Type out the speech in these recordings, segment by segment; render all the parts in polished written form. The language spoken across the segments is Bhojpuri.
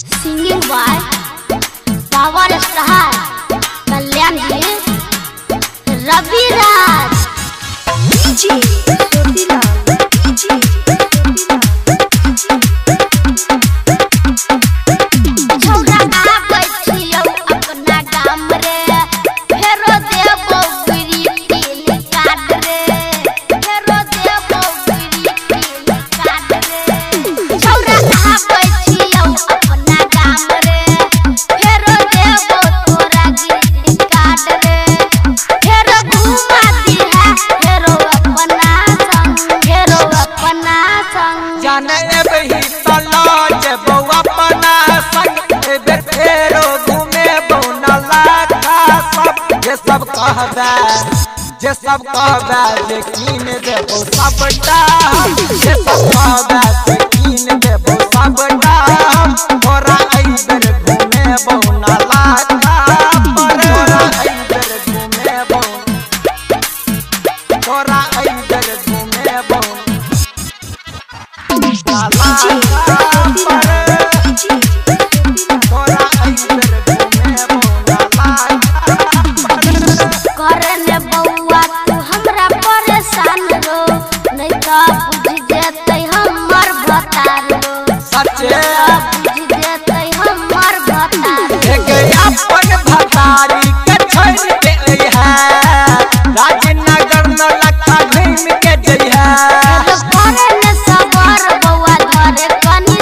Singing by Power Star Kalyan ji Ravi Raj DJ Sotila DJ छोरा आ बैठियो अपना गाम रे फेरो देबो गिरी पील काट रे फेरो देबो गिरी पील काट रे छोरा आ बैठियो अपना गाम रे फेरो देबो तोरा गिरी काट रे फेरो घुमा दिहा फेरो अपना संग जाने बही तला जब अपना संग फेरो घूमे बौना लाखा सब जे सब कहबे जे कीन देबो सबटा जे सब कहबे जे कीन देबो सबटा तोरा अइबर घूमे बौना लाखा पर तोरा अइबर घूमे तोरा अइबर घूमे करने बउआ तू हमरा परेशान रो नहीं तो बुझ जेतै हमर भतार रो सच्चे बुझ जेतै हमर भतार एक अपन भतारी के छोड़ के है राजनगर न लखा घूम के जइहा करने सबर बउआ धरे कनी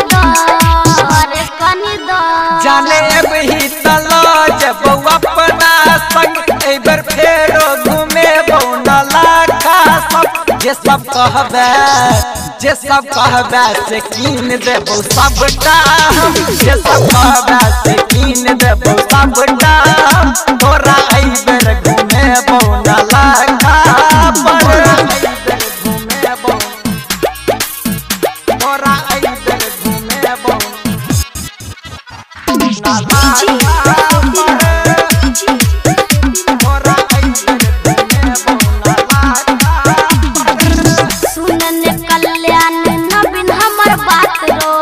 दो जाने बही तला जब अपना संग एबर फेरो घूमे बौना लाखा सब जे सब कहबे से कीन देबो सबटा जे सब कहबे से कीन देबो सबटा तोरा एबर घूमे बौना लाखा पर एबर घूमे तोरा एबर घूमे बौना सुनने कल्याण नवीन हमर बात रो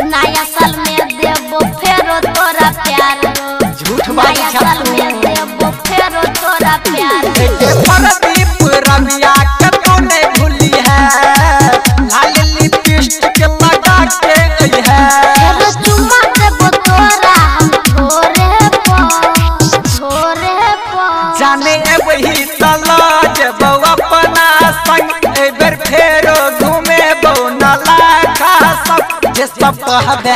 नया साल में देबो फेरो तोरा प्यार रो झूठ नया साल में देबो फेरो तोरा प्यार प्रदीप रमिया के तो नहीं भूली है लाल लिपस्टिक लगा के गई है फेरो चुम्मा देबो तोरा हम थोरे पो जाने वही तला जब अपना संग एबर फेरो घूमे बौना लाखा सब जे सब कहबे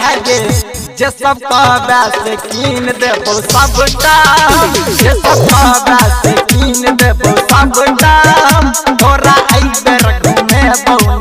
से कीन देबो सबटा जे सब कहबे से कीन देबो सबटा तोरा एबर घूमे बौना